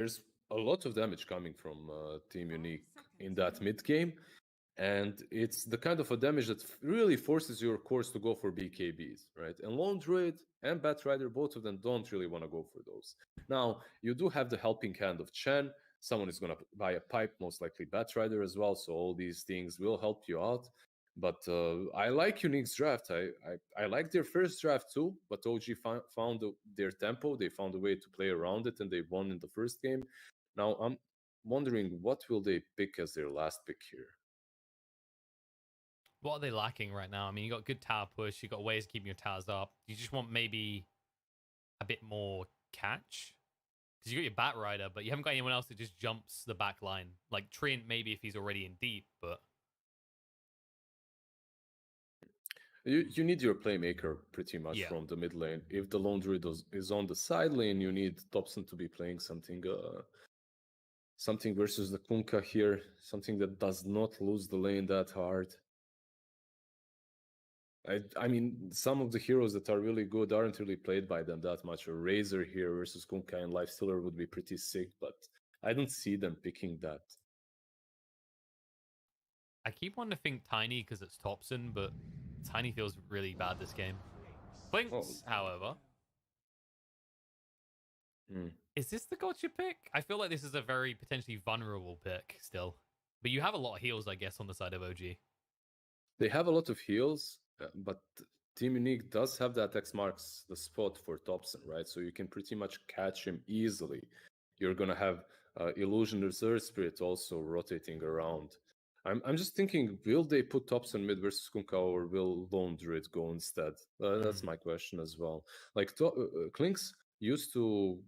there's a lot of damage coming from Team Unique in that mid game, and it's the kind of a damage that really forces your cores to go for BKBs, right? And Lone Druid and Batrider, both of them don't really want to go for those. Now, you do have the helping hand of Chen. Someone is going to buy a pipe, most likely Batrider as well, so all these things will help you out. But I like Unique's draft. I like their first draft too, but OG found their tempo. They found a way to play around it, and they won in the first game. Now, I'm wondering what will they pick as their last pick here? What are they lacking right now? I mean, you got good tower push, you got ways of keeping your towers up. You just want maybe a bit more catch because you got your Bat Rider, but you haven't got anyone else that just jumps the back line. Like Trent, maybe if he's already in deep, but you need your playmaker pretty much from the mid lane. If the Lone Druid is on the side lane, you need Topson to be playing something something versus the Kunkka here, something that does not lose the lane that hard. I mean, some of the heroes that are really good aren't really played by them that much. A Razor here versus Kunkka and Lifestealer would be pretty sick, but I don't see them picking that. I keep wanting to think Tiny because it's Topson, but Tiny feels really bad this game. Blinks, however. Is this the gotcha pick? I feel like this is a very potentially vulnerable pick still. But you have a lot of heals, I guess, on the side of OG. They have a lot of heals, but Team Unique does have that X marks the spot for Topson, right? So you can pretty much catch him easily. You're going to have Illusion Reserve Spirit also rotating around. I'm just thinking, will they put Topson mid versus Kunkka, or will Lone Druid go instead? That's my question as well. Like, Klinks used to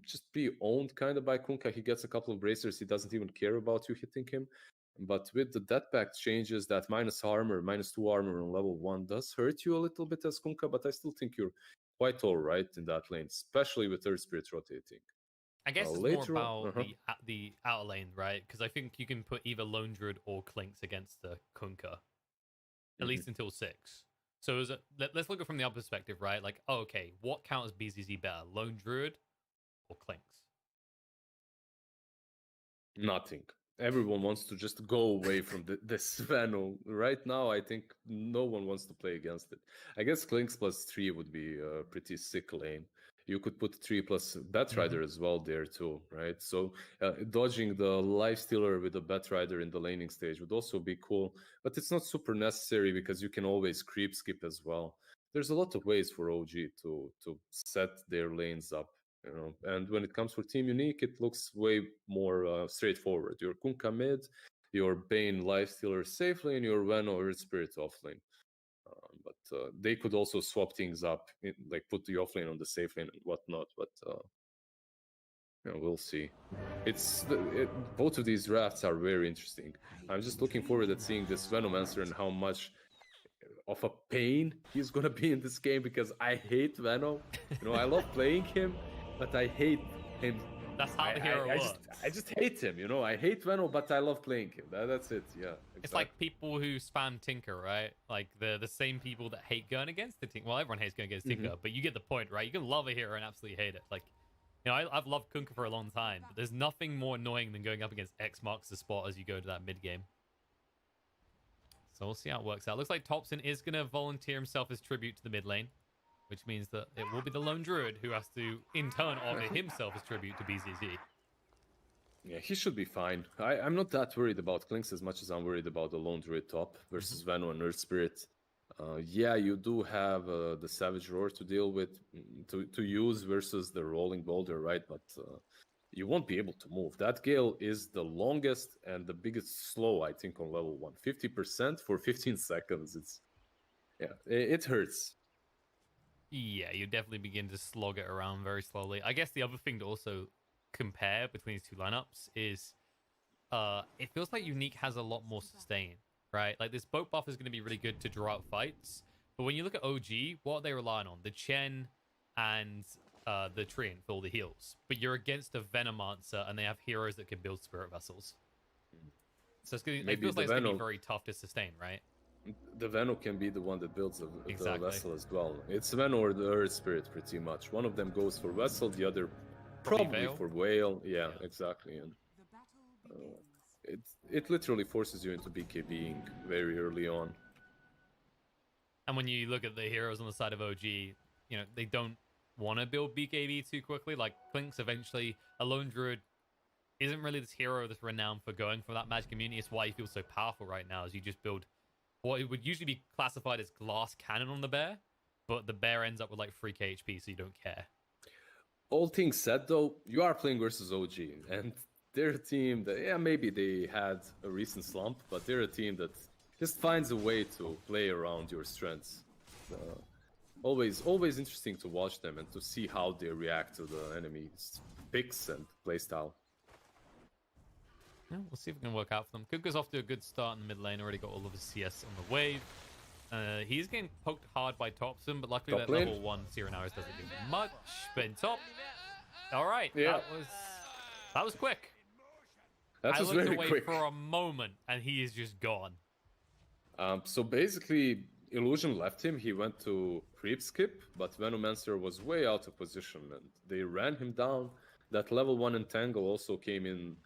just be owned kind of by Kunkka. He gets a couple of bracers. He doesn't even care about you hitting him. But with the death pact changes, that minus armor, -2 armor on level 1 does hurt you a little bit as Kunkka, but I still think you're quite alright in that lane, especially with Earth Spirit rotating. I guess it's more about the outer lane, right? Because I think you can put either Lone Druid or Klinks against the Kunkka, at least until 6. So let's look at it from the other perspective, right? Like, oh, okay, what counts BZZ better, Lone Druid or Klinks? Nothing. Everyone wants to just go away from this Venom. Right now, I think no one wants to play against it. I guess Klinks +3 would be a pretty sick lane. You could put 3 plus Batrider as well there too, right? So dodging the Lifestealer with a Batrider in the laning stage would also be cool, but it's not super necessary because you can always creep skip as well. There's a lot of ways for OG to set their lanes up. You know, and when it comes for Team Unique, it looks way more straightforward. Your Kunkka mid, your Bane Lifestealer safe lane, your Veno Earth Spirit off lane. But they could also swap things up, like put the off lane on the safe lane and whatnot. But you know, we'll see. Both of these drafts are very interesting. I'm just looking forward to seeing this Venomancer and how much of a pain he's gonna be in this game, because I hate Venom. You know, I love playing him, but I hate him. That's how the hero works. I just hate him, you know. I hate Venom, but I love playing him. That's it, yeah. Exactly. It's like people who spam Tinker, right? Like the same people that hate going against the Tinker. Well, everyone hates going against Tinker, but you get the point, right? You can love a hero and absolutely hate it. Like, you know, I've loved Kunkka for a long time, but there's nothing more annoying than going up against X marks the spot as you go to that mid game. So we'll see how it works out. Looks like Topson is going to volunteer himself as tribute to the mid lane, which means that it will be the Lone Druid who has to, in turn, offer himself as tribute to BZZ. Yeah, he should be fine. I'm not that worried about Klinks as much as I'm worried about the Lone Druid top versus Veno and Earth Spirit. Yeah, you do have the Savage Roar to deal with, to use versus the Rolling Boulder, right? But you won't be able to move. That Gale is the longest and the biggest slow, I think, on level 1. 50% for 15 seconds. It hurts. Yeah, you definitely begin to slog it around very slowly. I guess the other thing to also compare between these two lineups is it feels like Unique has a lot more sustain, right? Like this boat buff is going to be really good to draw out fights. But when you look at OG, what are they relying on? The Chen and the Treant for all the heals. But you're against a Venomancer and they have heroes that can build Spirit Vessels. So it feels like it's going to be very tough to sustain, right? The Veno can be the one that builds the vessel as well. It's Veno or the Earth Spirit pretty much. One of them goes for vessel, the other Probably Vale. for Whale, yeah, Yeah. exactly. And it literally forces you into BKBing very early on. And when you look at the heroes on the side of OG, you know, they don't want to build BKB too quickly. Like, Clinkz eventually, a Lone Druid isn't really this hero that's renowned for going for that magic immunity. It's why he feels so powerful right now, is you just build what it would usually be classified as glass cannon on the bear, but the bear ends up with like 3k HP, so you don't care. All things said, though, you are playing versus OG, and they're a team that, yeah, maybe they had a recent slump, but they're a team that just finds a way to play around your strengths. Always interesting to watch them and to see how they react to the enemy's picks and playstyle. Yeah, we'll see if it can work out for them. Kunkka's off to a good start in the mid lane. Already got all of his CS on the wave. He's getting poked hard by Topson, but luckily Top that lane. level 1 Cyranaris doesn't do much. But in top, all right, Yeah. that was quick. That I was looked very away quick. for a moment, and he is just gone. So basically, Illusion left him. He went to creep skip, but Venomancer was way out of position, and they ran him down. That level 1 entangle also came in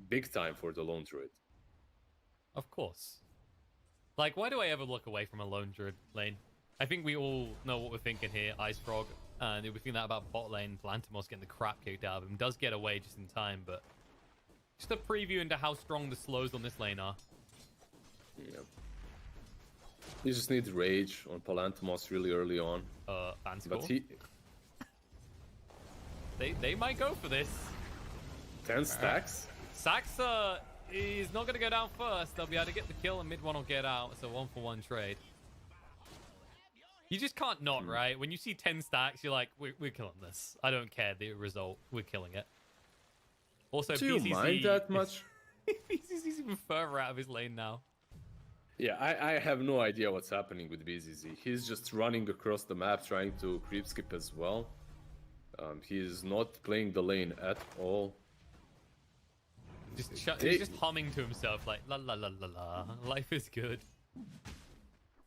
big time for the Lone Druid. Of course. Like, why do I ever look away from a Lone Druid lane? I think we all know what we're thinking here. Ice Frog, and we think that about bot lane. Lantimos getting the crap kicked out of him. Does get away just in time, but just a preview into how strong the slows on this lane are. Yeah. You just need rage on Palantimos really early on. Fan But score. They might go for this. 10 stacks? Saxa is not going to go down first. They'll be able to get the kill, and mid one will get out. It's a 1-for-1 trade. You just can't not, right? When you see 10 stacks, you're like, we're killing this. I don't care the result. We're killing it. Also, Do you PCC, mind that much? PCC's even further out of his lane now. Yeah, I have no idea what's happening with BZZ. He's just running across the map trying to creep skip as well. He is not playing the lane at all. He's just humming to himself like, la la la la la. Life is good.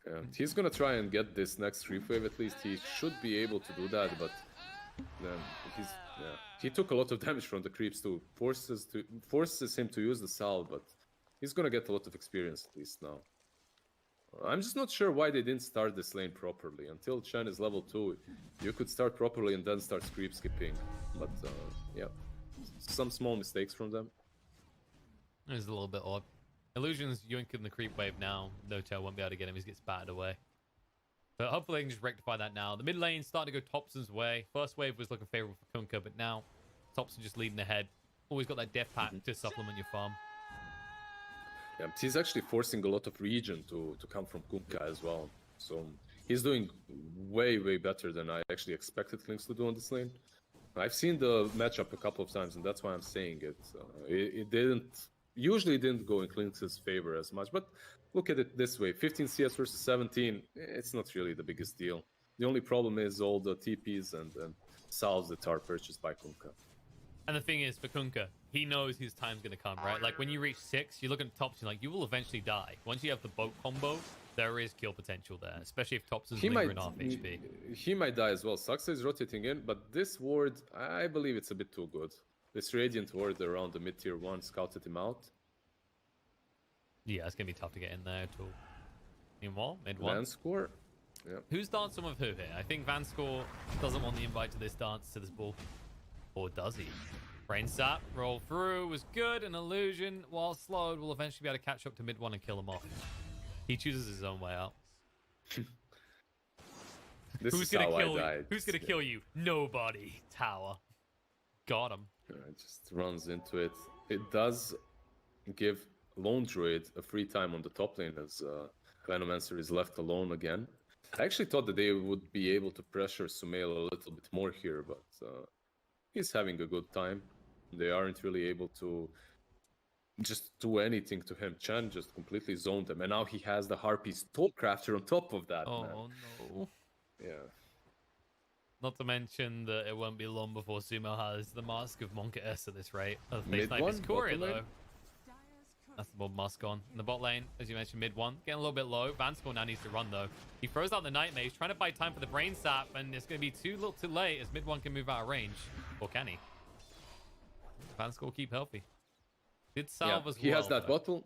Yeah, he's gonna try and get this next creep wave at least. He should be able to do that, but then he took a lot of damage from the creeps too. Forces him to use the salve, but he's gonna get a lot of experience at least now. I'm just not sure why they didn't start this lane properly. Until Chen is level 2, you could start properly and then start creep skipping. But yeah, some small mistakes from them. It was a little bit odd. Illusion's yoinking the creep wave now. No tail won't be able to get him. He gets battered away. But hopefully they can just rectify that now. The mid lane starting to go Topson's way. First wave was looking favorable for Kunkka, but now Topson just leading ahead. Always got that death pack to supplement your farm. Yeah, he's actually forcing a lot of regen to come from Kunkka as well. So he's doing way better than I actually expected Clinkz to do on this lane. I've seen the matchup a couple of times, and that's why I'm saying it. It usually didn't go in Clinkz's favor as much, but look at it this way: 15 CS versus 17. It's not really the biggest deal. The only problem is all the TPs and salves that are purchased by Kunkka. And the thing is, for Kunkka, he knows his time's going to come, right? Like, when you reach 6, you look at Topson, like, you will eventually die. Once you have the boat combo, there is kill potential there, especially if Topson's lingering off HP. He might die as well. Saxa is rotating in, but this ward, I believe it's a bit too good. This Radiant ward around the mid-tier 1 scouted him out. Yeah, it's going to be tough to get in there at all. Meanwhile, mid 1. Vanscore? Yeah. Who's dancing with who here? I think Vanscore doesn't want the invite to this dance, to this ball. Or does he? Brain Sap, roll through, was good. An Illusion, while slowed, will eventually be able to catch up to mid 1 and kill him off. He chooses his own way out. Who's gonna kill you? Who's gonna kill you? Nobody. Tower. Got him. It just runs into it. It does give Lone Druid a free time on the top lane as Venomancer is left alone again. I actually thought that they would be able to pressure Sumail a little bit more here, but he's having a good time. They aren't really able to just do anything to him. Chen just completely zoned him, and now he has the Harpy's Topcrafter on top of that. Oh man. no. Yeah. Not to mention that it won't be long before Sumo has the Mask of Monka S at this rate. Mid Face Knife is one, Courier bottom though. lane. That's the Blood Musk on. In the bot lane, as you mentioned, mid one. Getting a little bit low. Vanscour now needs to run, though. He throws out the Nightmare. He's trying to buy time for the Brain Sap, and it's going to be too little too late as mid one can move out of range. Or can he? Vanscour keep healthy. Did salve as well. He has that bottle.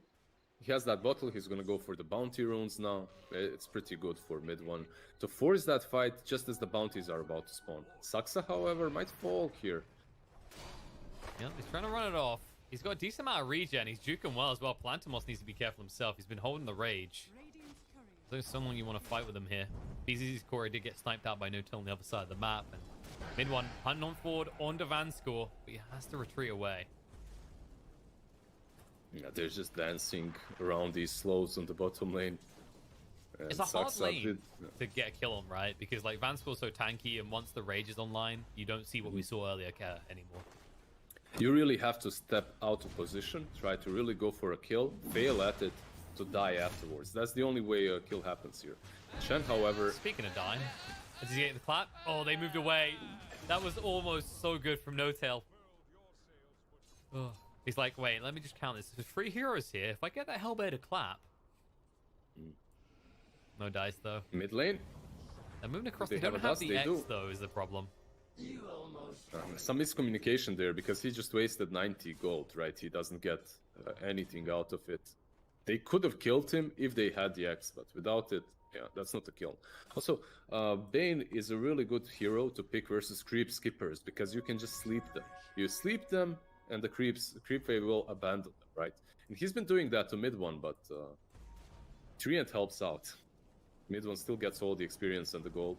He has that bottle. He's going to go for the bounty runes now. It's pretty good for mid one to force that fight just as the bounties are about to spawn. Saksa, however, might fall here. Yeah, he's trying to run it off. He's got a decent amount of regen. He's juking well as well. Plantimos needs to be careful himself. He's been holding the rage. There's someone you want to fight with him here. BZZ's Corey did get sniped out by No-Till on the other side of the map. And mid one, hunting on forward onto Vanscour, but he has to retreat away. Yeah, they're just dancing around these slows on the bottom lane. And It's a hard Saksa lane to get a kill on, right? Because like Vanscour's so tanky, and once the rage is online, you don't see what we saw earlier anymore. You really have to step out of position, try to really go for a kill, fail at it, to die afterwards. That's the only way a kill happens here. Shen, however... Speaking of dying, did he get the clap? Oh, they moved away. That was almost so good from No-Tail. Oh. He's like, wait, let me just count this. There's 3 heroes here. If I get that Hellbear to clap... No dice, though. Mid lane? They're moving across. They They don't have a have dust, the they X, do. though, is the problem. Some miscommunication there, because he just wasted 90 gold, right? He doesn't get anything out of it. They could have killed him if they had the X, but without it, yeah, that's not a kill. Also, Bane is a really good hero to pick versus creep skippers, because you can just sleep them. You sleep them, and the creep wave will abandon them, right? And he's been doing that to mid one, but Treant helps out. Mid one still gets all the experience and the gold.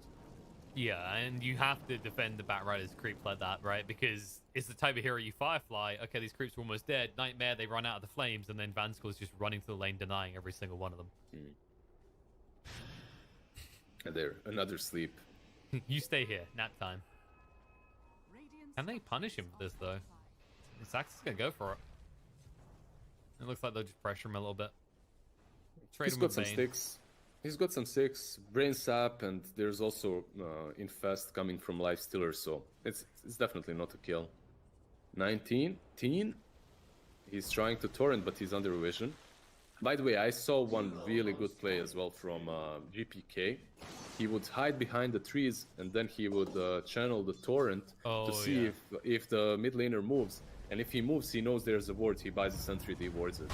Yeah, and you have to defend the Batrider's creep like that, right? Because it's the type of hero you Firefly. Okay, these creeps are almost dead. Nightmare, they run out of the flames, and then Vanscour's just running to the lane, denying every single one of them. And there, another sleep. You stay here, nap time. Can they punish him for this, though? Sax is going to go for it. It looks like they'll just pressure him a little bit. Trade He's him got with some Bane. sticks. He's got some sticks, Brain Sap, and there's also Infest coming from Lifestealer, so it's definitely not a kill. 19? He's trying to torrent, but he's under vision. By the way, I saw one really good play as well from GPK. He would hide behind the trees, and then he would channel the torrent to see if the mid laner moves. And if he moves, he knows there's a ward, he buys a sentry, he wards it.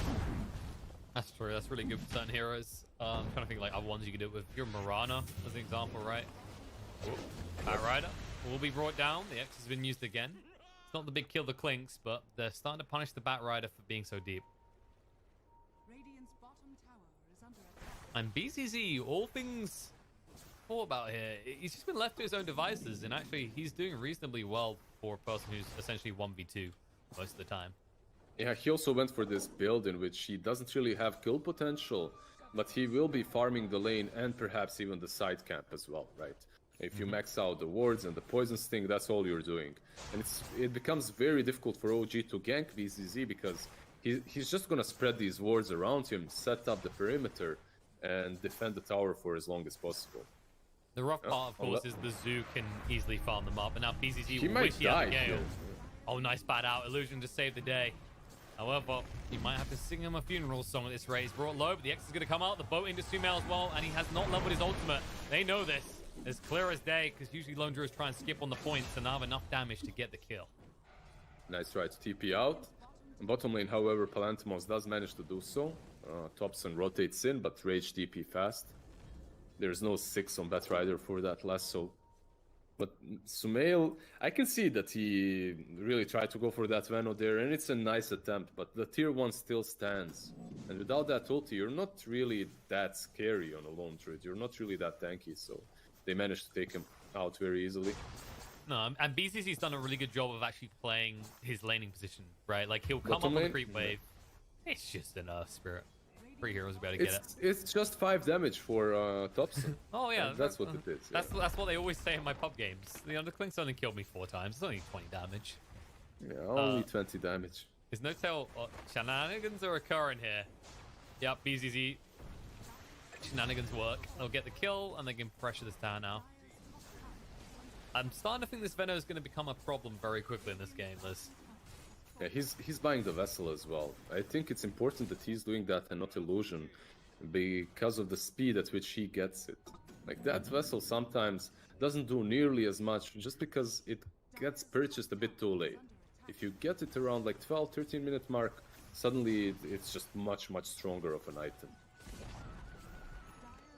That's true. That's really good for certain heroes. I'm trying to think like other ones you could do it with. Your Mirana, as an example, right? Batrider will be brought down. The X has been used again. It's not the big kill the Clinks, but they're starting to punish the Batrider for being so deep. Radiant's bottom tower is under attack. And BZZ, all things thought about here, he's just been left to his own devices, and actually he's doing reasonably well for a person who's essentially 1v2 most of the time. Yeah, he also went for this build in which he doesn't really have kill potential, but he will be farming the lane and perhaps even the side camp as well, right? If you max out the wards and the poison sting, that's all you're doing. And it becomes very difficult for OG to gank BZZ because he's just gonna spread these wards around him, set up the perimeter, and defend the tower for as long as possible. The rough part, of course, is the Zoo can easily farm them up, and now BZZ He will might wish he had die the Gale. here. Oh, nice bat out. Illusion to save the day. However, he might have to sing him a funeral song at this rate. He's brought low, but the X is going to come out. The boat into Sumail as well, and he has not leveled his ultimate. They know this. It's clear as day, because usually Lone Druids try and skip on the points and have enough damage to get the kill. Nice try to TP out. In bottom lane, however, Palantimos does manage to do so. Thompson rotates in, but Rage TP fast. There's no 6 on Batrider for that lasso. But Sumail, I can see that he really tried to go for that Veno there, and it's a nice attempt, but the tier 1 still stands. And without that ulti, you're not really that scary on a Lone Druid. You're not really that tanky, so they managed to take him out very easily. No, and BZZ's done a really good job of actually playing his laning position, right? Like, he'll come Bottom up on the lane? creep wave. It's just an Spirit. 3 heroes will be able to get it. It's just 5 damage for Thompson. Oh yeah, That's what it is. Yeah. That's what they always say in my pub games. The Clinks only killed me 4 times. It's only 20 damage. Yeah, only 20 damage. There's no tell. Shenanigans are occurring here. Yep, BZZ. Shenanigans work. They'll get the kill and they can pressure this down now. I'm starting to think this Veno is going to become a problem very quickly in this game, Liz. Yeah, he's buying the vessel as well. I think it's important that he's doing that and not illusion, because of the speed at which he gets it. Like that vessel sometimes doesn't do nearly as much just because it gets purchased a bit too late. If you get it around like 12-13 minute mark, suddenly it's just much stronger of an item.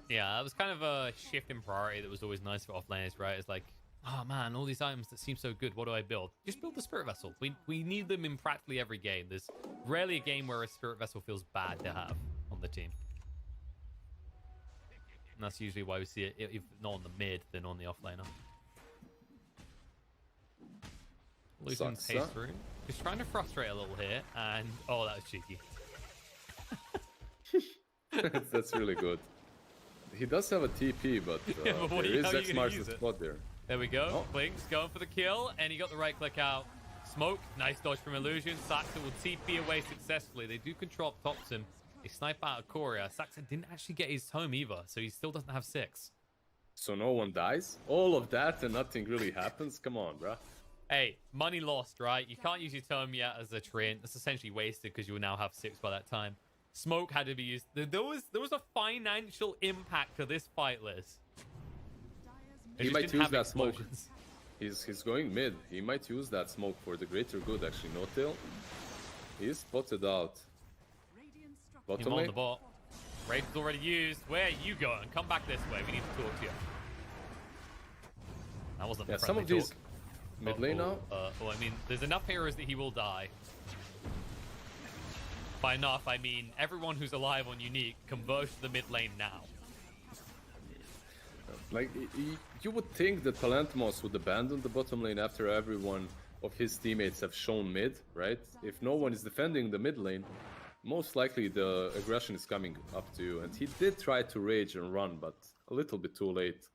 Yeah, that was kind of a shift in priority that was always nice for offlaners, right? It's like, oh man, all these items that seem so good, what do I build? Just build the Spirit Vessel. We need them in practically every game. There's rarely a game where a Spirit Vessel feels bad to have on the team. And that's usually why we see it, if not on the mid, then on the offlaner. Losing pace through. He's trying to frustrate a little here, and oh, that was cheeky. That's really good. He does have a TP, but Yeah, but there is X marks the spot there. There we go. Oh. Blinks going for the kill, and he got the right click out. Smoke, nice dodge from Illusion. Saxa will TP away successfully. They do control up Topson. They snipe out of Korea. Saxa didn't actually get his home either, so he still doesn't have 6. So no one dies? All of that and nothing really happens? Come on, bruh. Hey, money lost, right? You can't use your tome yet as a treant. That's essentially wasted because you will now have 6 by that time. Smoke had to be used. There was a financial impact to this fight, Liz. He might use that smoke. He's going mid. He might use that smoke for the greater good, actually. No tail. He's spotted out. Bottom Him on lane. the bot. Raven's already used. Where are you going? Come back this way. We need to talk to you. That wasn't Yeah, the some of friendly these talk. mid lane now. Well, I mean, there's enough heroes that he will die. By enough, I mean everyone who's alive on Unique converge to the mid lane now. Like, you would think that Palanthmos would abandon the bottom lane after everyone of his teammates have shown mid, right? If no one is defending the mid lane, most likely the aggression is coming up to you. And he did try to rage and run, but a little bit too late.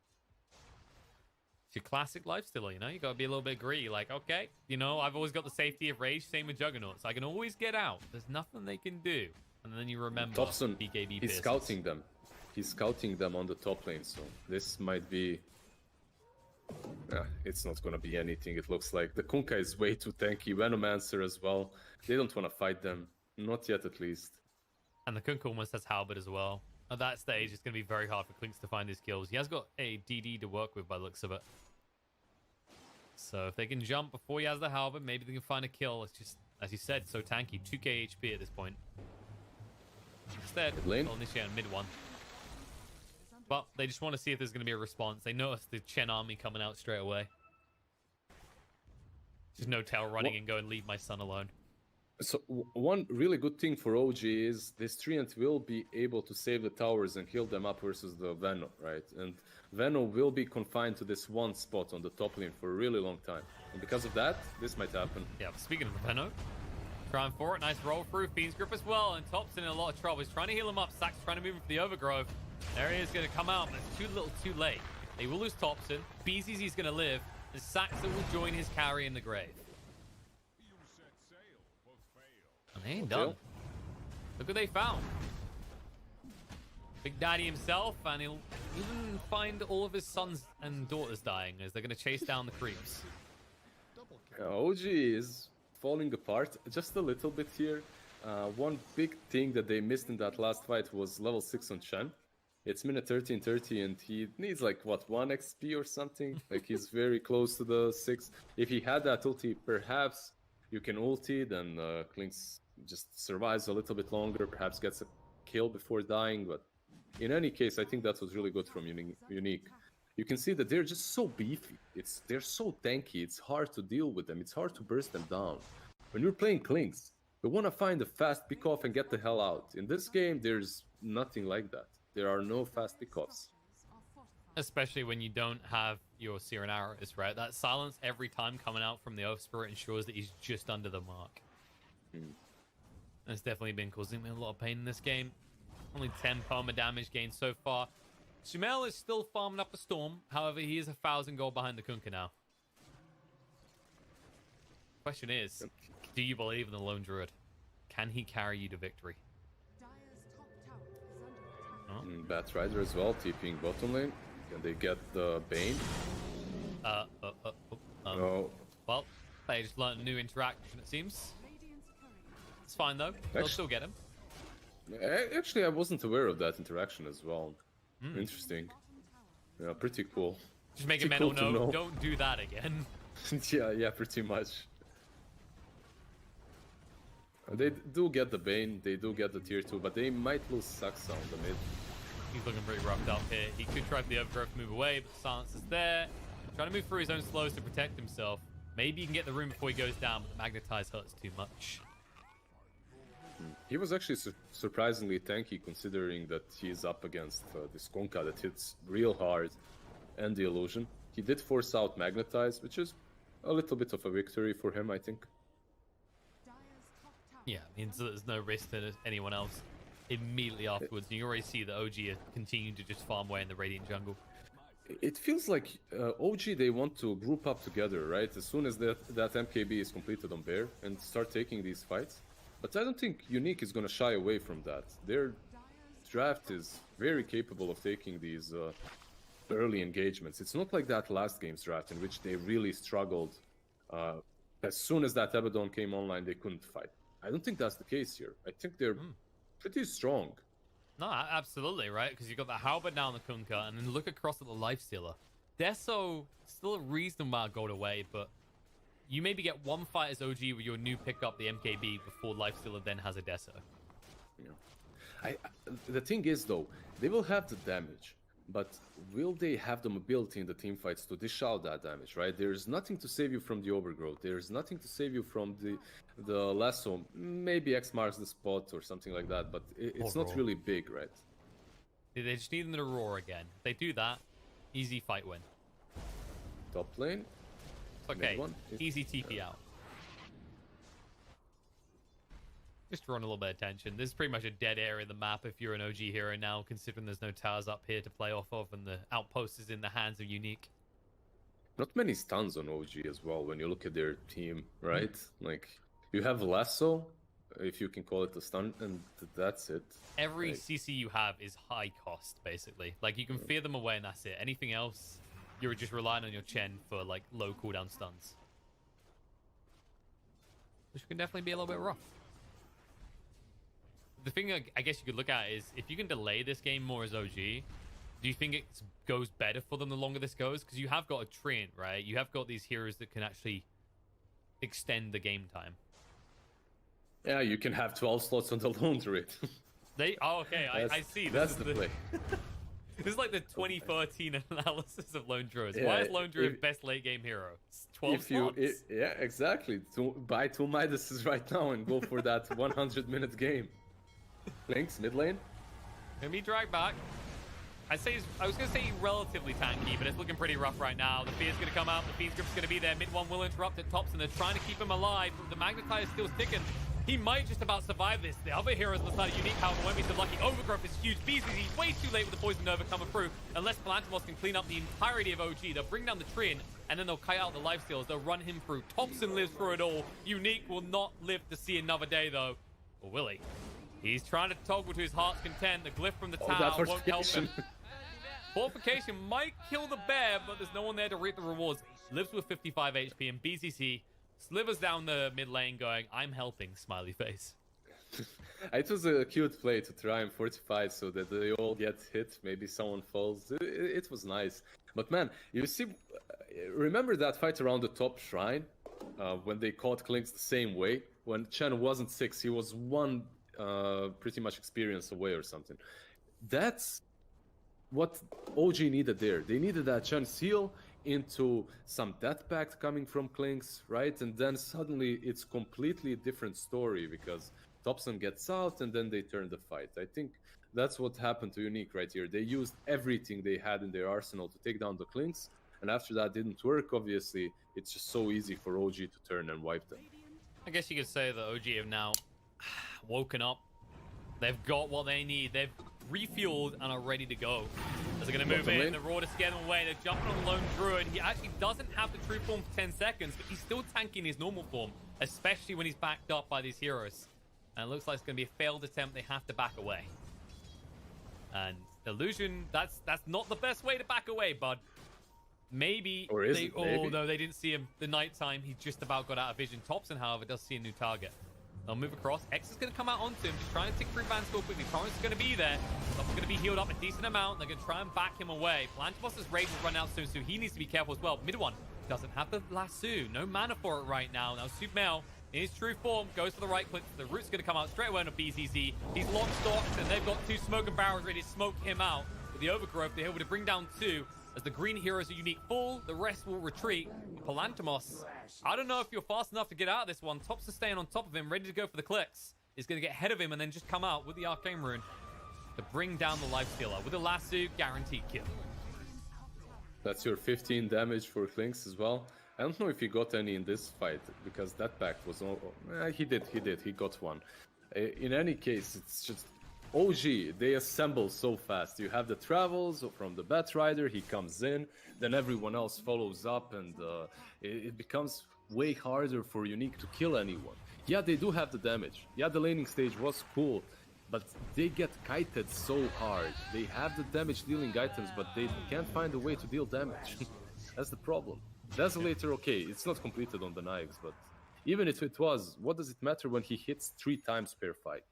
It's your classic lifesteal, you know? You gotta be a little bit greedy. Like, okay, you know, I've always got the safety of rage. Same with Juggernauts. I can always get out. There's nothing they can do. And then you remember Topson, BKB he's scouting them. He's scouting them on the top lane, so this might be... it's not gonna be anything, it looks like. The Kunkka is way too tanky. Venomancer as well. They don't want to fight them. Not yet, at least. And the Kunkka almost has Halberd as well. At that stage, it's going to be very hard for Clinks to find his kills. He has got a DD to work with by the looks of it. So if they can jump before he has the Halberd, maybe they can find a kill. It's just, as you said, so tanky. 2k HP at this point. Instead, lane. they'll initiate on mid 1. But they just want to see if there's going to be a response. They notice the Chen army coming out straight away. Just no tail running and go and leave my son alone. So one really good thing for OG is this Treant will be able to save the towers and heal them up versus the Veno, right? And Veno will be confined to this one spot on the top lane for a really long time. And because of that, this might happen. Yeah, speaking of Veno, trying for it. Nice roll through. Fiend's Grip as well. And Top's in a lot of trouble. He's trying to heal him up. Sax trying to move him for the Overgrowth. There he is going to come out, but it's too little too late. They will lose Topson. BZZ's going to live. And Saxa will join his carry in the grave. And they ain't done. Look what they found. Big Daddy himself, and he'll even find all of his sons and daughters dying as they're going to chase down the creeps. OG is falling apart just a little bit here. One big thing that they missed in that last fight was level 6 on Chen. It's minute 13:30 and he needs like, what, 1 XP or something? Like he's very close to the 6. If he had that ulti, perhaps you can ulti, then Clinks just survives a little bit longer, perhaps gets a kill before dying, but in any case, I think that was really good from Unique. You can see that they're just so beefy. They're so tanky, it's hard to deal with them, it's hard to burst them down. When you're playing Clinks, you want to find a fast pick-off and get the hell out. In this game, there's nothing like that. There are no fast pick-offs. Especially when you don't have your Seer and Arrows, right? That silence every time coming out from the Earth Spirit ensures that he's just under the mark. It's definitely been causing me a lot of pain in this game. Only 10 perma damage gained so far. Sumail is still farming up a storm. However, he is 1,000 gold behind the Kunkka now. Question is, do you believe in the Lone Druid? Can he carry you to victory? Bat Rider as well, TPing bottom lane. Can they get the Bane? No. Well, they just learned a new interaction, it seems. It's fine though. They'll Actu- still get him. Actually, I wasn't aware of that interaction as well. Interesting. Yeah, pretty cool. Just make a Pretty mental cool to note. know. Don't do that again. Yeah, pretty much. They do get the Bane, they do get the tier 2, but they might lose Saxa on the mid. He's looking pretty roughed up here. He could try for the overgrowth to move away, but the silence is there. Trying to move through his own slows to protect himself. Maybe he can get the room before he goes down, but the Magnetize hurts too much. He was actually surprisingly tanky considering that he's up against this Konka that hits real hard and the illusion. He did force out Magnetize, which is a little bit of a victory for him, I think. Yeah, means that there's no risk to anyone else immediately afterwards. You already see that OG are continuing to just farm away in the Radiant jungle. It feels like OG, they want to group up together, right? As soon as that MKB is completed on Bear and start taking these fights. But I don't think Unique is going to shy away from that. Their draft is very capable of taking these early engagements. It's not like that last game's draft in which they really struggled. As soon as that Abaddon came online, they couldn't fight. I don't think that's the case here. I think they're pretty strong. No, absolutely, right? Because you've got the Halberd down the Kunkka, and then look across at the Lifestealer. Deso, still a reasonable amount of gold away, but you maybe get one fight as OG with your new pickup, the MKB, before Lifestealer then has a Deso. Yeah. The thing is, though, they will have the damage, but will they have the mobility in the team fights to dish out that damage, right? There's nothing to save you from the overgrowth. There's nothing to save you from the lasso. Maybe X marks the spot or something like that, but it's not really big, right? They just need them to roar again. If they do that, easy fight win. Top lane. It's okay. One. Easy TP out. Just drawing a little bit of attention. This is pretty much a dead area of the map if you're an OG hero now, considering there's no towers up here to play off of, and the outpost is in the hands of Unique. Not many stuns on OG as well when you look at their team, right? Like, you have Lasso, if you can call it a stun, and that's it. Every CC you have is high cost, basically. Like, you can fear them away and that's it. Anything else, you're just relying on your Chen for, like, low cooldown stuns. Which can definitely be a little bit rough. The thing I guess you could look at is, if you can delay this game more as OG, do you think it goes better for them the longer this goes? Because you have got a Treant, right? You have got these heroes that can actually extend the game time. Yeah, you can have 12 slots on the Lone Druid. Okay, I see. That's the play. This is like the 2013 analysis of Lone Druids. Yeah, Why is Lone Druid best late game hero? It's 12 slots. Yeah, exactly. Buy 2 Midases right now and go for that 100-minute game. Lynx, mid lane. Gonna be dragged back. I was gonna say relatively tanky, but it's looking pretty rough right now. The Fear's gonna come out. The Fiend's Grip's gonna be there. Mid one will interrupt at tops, and they're trying to keep him alive. The Magnetize is still sticking. He might just about survive this. The other heroes on the side of Unique, however, won't be so lucky. Overgrowth is huge. BZZ way too late with the Poison Nova coming through. Unless Palantimos can clean up the entirety of OG, they'll bring down the Treant, and then they'll kite out the lifesteals. They'll run him through. Thompson lives through it all. Unique will not live to see another day, though. Or will he? He's trying to toggle to his heart's content. The glyph from the tower won't help him. Fortification might kill the bear, but there's no one there to reap the rewards. Lives with 55 HP, and BCC slivers down the mid lane going, I'm helping, smiley face. It was a cute play to try and fortify so that they all get hit. Maybe someone falls. It was nice. But man, you see, remember that fight around the top shrine? When they caught Klinks the same way? When Chen wasn't 6, he was one pretty much experience away or something. That's what OG needed there. They needed that Chen seal into some Death Pact coming from Klinks, right? And then suddenly it's completely different story because Thompson gets out and then they turn the fight. I think that's what happened to Unique right here. They used everything they had in their arsenal to take down the Klinks, and after that didn't work, obviously. It's just so easy for OG to turn and wipe them. I guess you could say that OG have now woken up. They've got what they need. They've refueled and are ready to go. As they're going to move in, the Raw to scare them away. They're jumping on the Lone Druid. He actually doesn't have the true form for 10 seconds, but he's still tanking his normal form, especially when he's backed up by these heroes. And it looks like it's going to be a failed attempt. They have to back away. And Illusion, that's not the best way to back away, bud. Maybe or is it? Oh no, they didn't see him the nighttime. He just about got out of vision. Thompson, however, does see a new target. They'll move across. X is going to come out onto him, just trying to tick through Vanscore quickly. Torrance is going to be there. He's going to be healed up a decent amount. They're going to try and back him away. Plantabos's rage will run out soon, so he needs to be careful as well. Mid one doesn't have the lasso. No mana for it right now. Now, Sumail, in his true form, goes for the right click. The root's going to come out straight away on a BZZ. He's long stalked, and they've got two smoking barrels ready to smoke him out. With the overgrowth, they're able to bring down two. As the green heroes are unique full, the rest will retreat. Palantamos, I don't know if you're fast enough to get out of this one. Tops is staying on top of him, ready to go for the clicks. Is going to get ahead of him and then just come out with the Arcane Rune to bring down the Lifestealer. With a lasso, guaranteed kill. That's your 15 damage for Klinks as well. I don't know if he got any in this fight, because that pack was... he did. He got one. In any case, it's just... OG, they assemble so fast. You have the travels from the Batrider, he comes in, then everyone else follows up, and it becomes way harder for Unique to kill anyone. Yeah, they do have the damage. Yeah, the laning stage was cool, but they get kited so hard. They have the damage dealing items, but they can't find a way to deal damage. That's the problem. Desolator, okay, it's not completed on the knives, but even if it was, what does it matter when he hits 3 times per fight?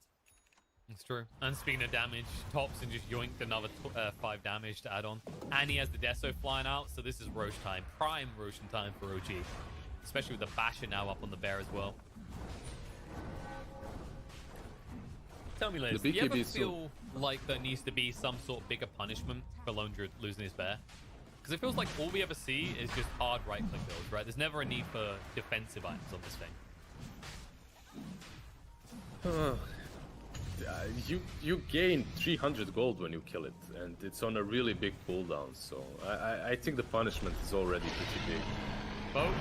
It's true. And speaking of damage, Thompson just yoinked another 5 damage to add on. And he has the Deso flying out, so this is Rosh time. Prime Roshan time for OG. Especially with the Basher now up on the bear as well. Tell me, Liz, do you ever feel like there needs to be some sort of bigger punishment for Lone Druid losing his bear? Because it feels like all we ever see is just hard right-click builds, right? There's never a need for defensive items on this thing. You gain 300 gold when you kill it, and it's on a really big cooldown, so I think the punishment is already pretty big. Oh,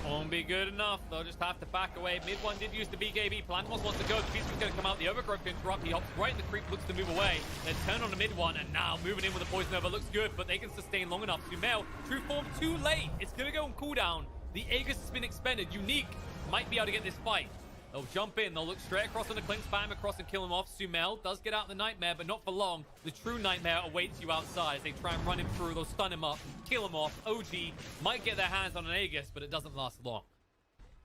won't be good enough. They'll just have to back away. Mid one did use the BKB. Plantamous wants to go. The beast is going to come out. The overgrowth to interrupt. He hops right in the creep, looks to move away. Then turn on the mid one, and now moving in with the poison over. Looks good, but they can sustain long enough. Sumail, true form too late. It's going to go on cooldown. The Aegis has been expended. Unique might be able to get this fight. They'll jump in. They'll look straight across on the Klink, spam across and kill him off. Sumail does get out the Nightmare, but not for long. The true Nightmare awaits you outside as they try and run him through. They'll stun him up, kill him off. OG might get their hands on an Aegis, but it doesn't last long.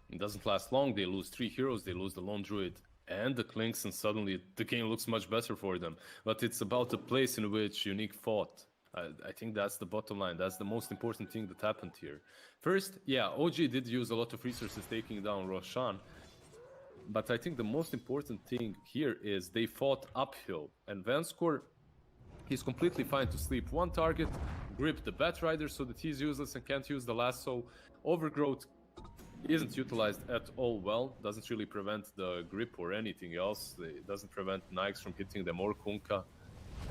It doesn't last long. They lose 3 heroes. They lose the Lone Druid and the Klinks, and suddenly the game looks much better for them. But it's about the place in which Unique fought. I think that's the bottom line. That's the most important thing that happened here. First, yeah, OG did use a lot of resources taking down Roshan. But I think the most important thing here is they fought uphill. And Vanscore, he's completely fine to sleep one target, grip the Batrider so that he's useless and can't use the lasso. Overgrowth isn't utilized at all well. Doesn't really prevent the grip or anything else. It doesn't prevent Nikes from hitting them or Kunkka.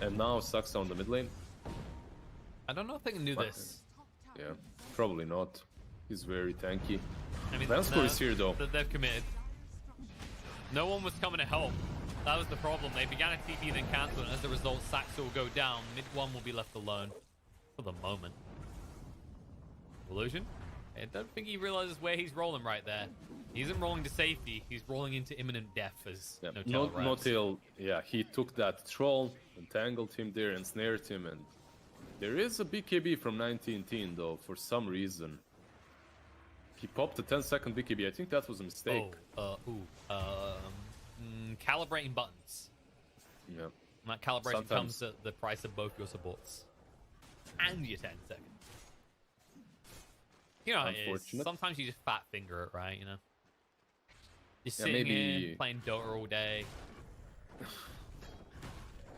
And now Saksa on the mid lane. I don't know if they can do this. Yeah, probably not. He's very tanky. I mean, Vanscore is here though. They've committed. No one was coming to help. That was the problem. They began a TP, then cancelled, and as a result, Saxo will go down. Mid one will be left alone for the moment. Illusion? I don't think he realizes where he's rolling right there. He isn't rolling to safety. He's rolling into imminent death as Notail, yeah, he took that troll, entangled him there, and snared him, and there is a BKB from 1910 though, for some reason. He popped a 10-second BKB. I think that was a mistake. Calibrating buttons. Yeah. And that calibration comes at the price of both your supports. And your 10 seconds. You know how it is. Sometimes you just fat finger it, right? You know? You're sitting in, playing Dota all day.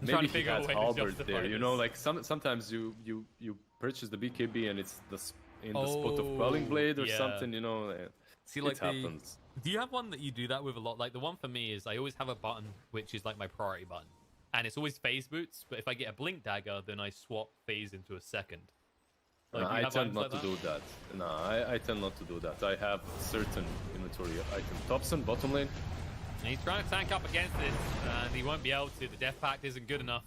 Maybe he has Halberd there. You know, like sometimes you purchase the BKB and it's in the spot of Quelling Blade or something, you know. See, like it happens. Do you have one that you do that with a lot? Like the one for me is I always have a button which is like my priority button, and it's always phase boots. But if I get a blink dagger, then I swap phase into a second. Like, I tend not to do that. No, I tend not to do that. I have certain inventory items. Thompson, bottom lane. And he's trying to tank up against this, and he won't be able to. The Death Pact isn't good enough.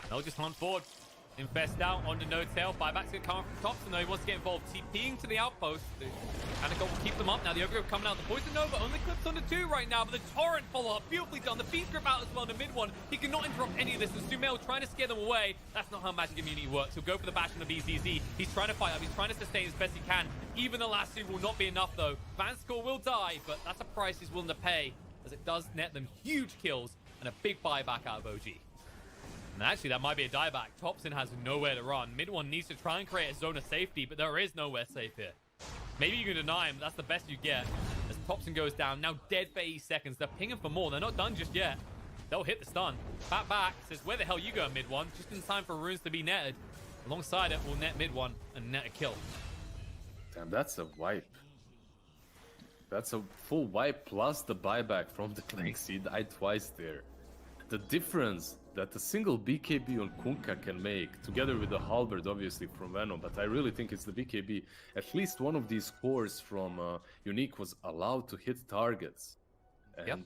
They'll just hunt forward. Infest out onto No Tail. Buyback's going to come from Thompson, though. He wants to get involved. TPing to the outpost. The Panic will keep them up now. The Ogre coming out. The Poison Nova only clips onto 2 right now, but the Torrent follow-up. Beautifully done. The Feast Grip out as well in the mid one. He cannot interrupt any of this. And Sumail trying to scare them away. That's not how Magic Immunity works. He'll go for the bash on the BZZ. He's trying to fight up. He's trying to sustain as best he can. Even the last 2 will not be enough, though. Vanscore will die, but that's a price he's willing to pay. as it does net them huge kills and a big buyback out of OG. And actually, that might be a dieback. Topson has nowhere to run. Mid one needs to try and create a zone of safety, but there is nowhere safe here. Maybe you can deny him, but that's the best you get. As Topson goes down, now dead for 8 seconds. They're pinging for more. They're not done just yet. They'll hit the stun. Back says, where the hell you going, mid one? Just in time for runes to be netted. Alongside it, we'll net mid one and net a kill. Damn, that's a wipe. That's a full wipe plus the buyback from the Clanks. He died twice there. The difference that a single BKB on Kunkka can make, together with the halberd obviously from Venom, but I really think it's the BKB. At least one of these cores from Unique was allowed to hit targets. And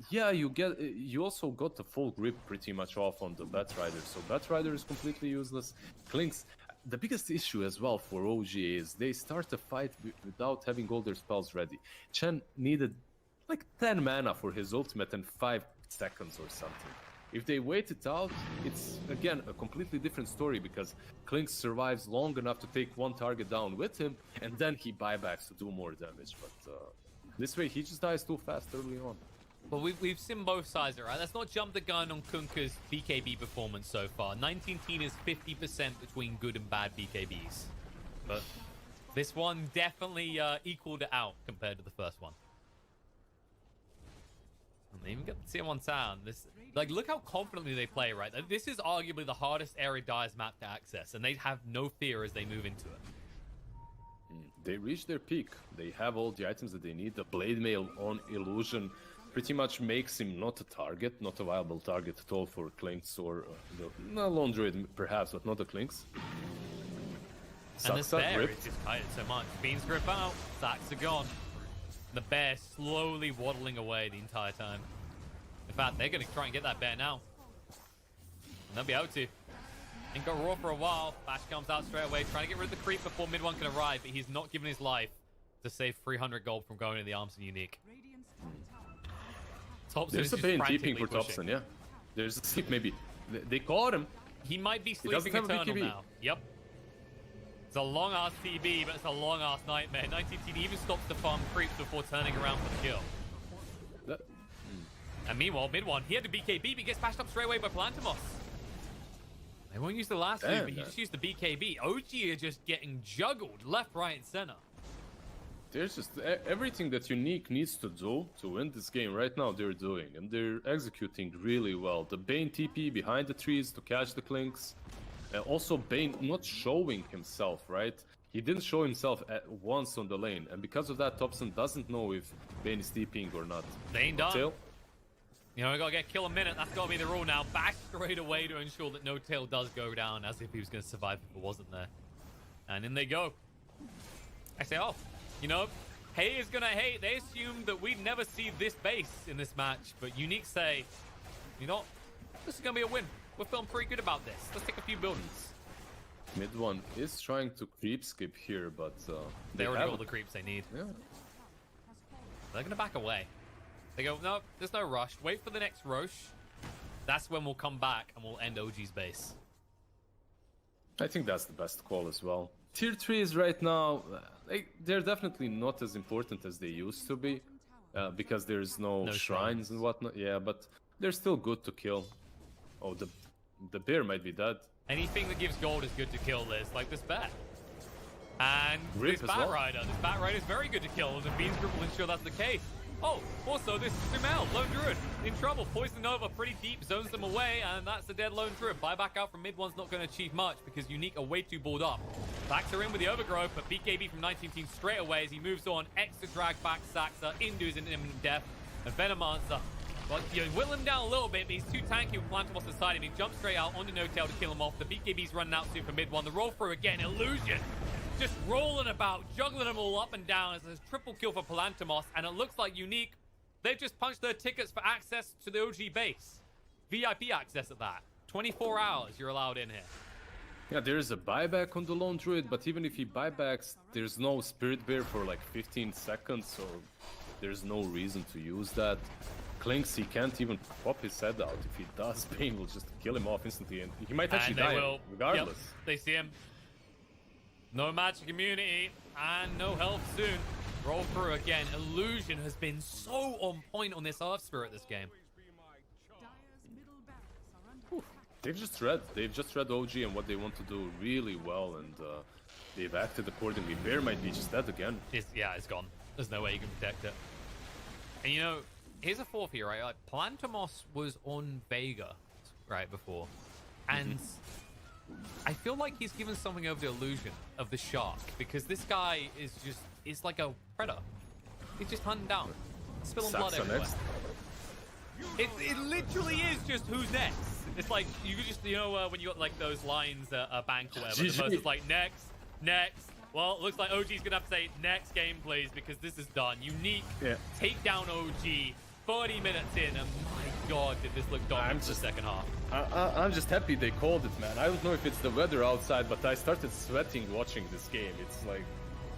yeah, you also got the full grip pretty much off on the Batrider, so Batrider is completely useless. Clinks, the biggest issue as well for OG is they start a fight without having all their spells ready. Chen needed like 10 mana for his ultimate and 5 seconds or something. If they wait it out, it's again a completely different story because Clinks survives long enough to take one target down with him, and then he buybacks to do more damage. But this way, he just dies too fast early on. Well, we've seen both sides, right? Let's not jump the gun on Kunkka's BKB performance so far. 19-teen is 50% between good and bad BKBs. But this one definitely equaled it out compared to the first one. And they even got the Tier 1 town. Like, look how confidently they play, right? This is arguably the hardest area Dire's map to access, and they have no fear as they move into it. They reach their peak. They have all the items that they need. The Blade Mail on Illusion pretty much makes him not a target, not a viable target at all for Clinks or the Lone Druid perhaps, but not the Clinks. And this bear is just kited so much. Beans grip out, Sacks are gone. The bear slowly waddling away the entire time. In fact, they're going to try and get that bear now. And they'll be able to. Ain't got raw for a while. Bash comes out straight away, trying to get rid of the creep before mid one can arrive, but he's not given his life to save 300 gold from going to the Arms and Unique. Topson There's a Bane TPing for Topson, yeah. There's a sleep maybe. They caught him. He might be sleeping eternal now. Yep. It's a long-ass TB, but it's a long-ass nightmare. 19-teen even stops to farm creeps before turning around for the kill. And meanwhile, mid one, he had the BKB, but he gets bashed up straight away by Palantimos. They won't use the last two, but he just used the BKB. OG are just getting juggled left, right, and center. There's just everything that Unique needs to do to win this game right now they're doing, and they're executing really well. The Bane TP behind the trees to catch the Clinks. Also Bane not showing himself, right? He didn't show himself at once on the lane, and because of that, Topson doesn't know if Bane is TPing or not. They ain't done. Tail? You know, we gotta get kill a minute. That's gotta be the rule now. Back straight away to ensure that no tail does go down, as if he was gonna survive if it wasn't there. And in they go. I say, oh, you know, hate is gonna hate. They assumed that we'd never see this base in this match, but Unique say, you know, this is gonna be a win. We're feeling pretty good about this. Let's take a few buildings. Mid one is trying to creep skip here, but they already got all the creeps they need. Yeah. They're gonna back away. They go, no, there's no rush. Wait for the next Roche. That's when we'll come back and we'll end OG's base. I think that's the best call as well. Tier 3s right now, they're definitely not as important as they used to be. Because there's no shrines and whatnot. Yeah, but they're still good to kill. Oh, the bear might be dead. Anything that gives gold is good to kill, Liz, like this bat. And Grip this Batrider. This Batrider is very good to kill, and the Beans Grip will ensure that's the case. Oh, also this Sumail, Lone Druid, in trouble. Poison Nova pretty deep, zones them away, and that's the dead Lone Druid. Buyback out from mid one's not going to achieve much because Unique are way too balled up. Backs are in with the Overgrowth, but BKB from 19-teen straight away as he moves on. Extra drag back Saxa, Indu's in imminent death, and Venomancer. Well, you whittle him down a little bit, but he's too tanky with Plantimos inside him. He jumps straight out onto No-Tail to kill him off. The BKB's running out soon for mid one. The roll through again, Illusion. Just rolling about, juggling them all up and down as a triple kill for Palantimos, and it looks like Unique, they've just punched their tickets for access to the OG base. VIP access at that. 24 hours you're allowed in here. Yeah, there is a buyback on the Lone Druid, but even if he buybacks, there's no Spirit Bear for like 15 seconds, so there's no reason to use that. Clinks, he can't even pop his head out. If he does, Bane will just kill him off instantly, and he might actually die regardless. Yep, they see him. No magic immunity, and no health soon. Roll through again. Illusion has been so on point on this Earth Spirit this game. Dire's middle barracks are under attack. They've just read OG and what they want to do really well, and they've acted accordingly. Bear might be just dead again. It's gone. There's no way you can protect it. And you know, here's a fourth here, right? Like, Plantomos was on Vega, right, before. And I feel like he's given something over the illusion of the shark, because this guy is like a predator. He's just hunting down, spilling blood Saxa everywhere. next. It literally is just who's next. It's like, you could just, you know, when you got like those lines at a bank or whatever, the GG. person's like, next. Well, it looks like OG's gonna have to say next game, please, because this is done. Unique, take down OG, 30 minutes in, and my god, did this look dominant for the second half. I'm just happy they called it, man. I don't know if it's the weather outside, but I started sweating watching this game. It's like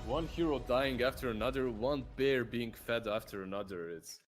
one hero dying after another, one bear being fed after another. It's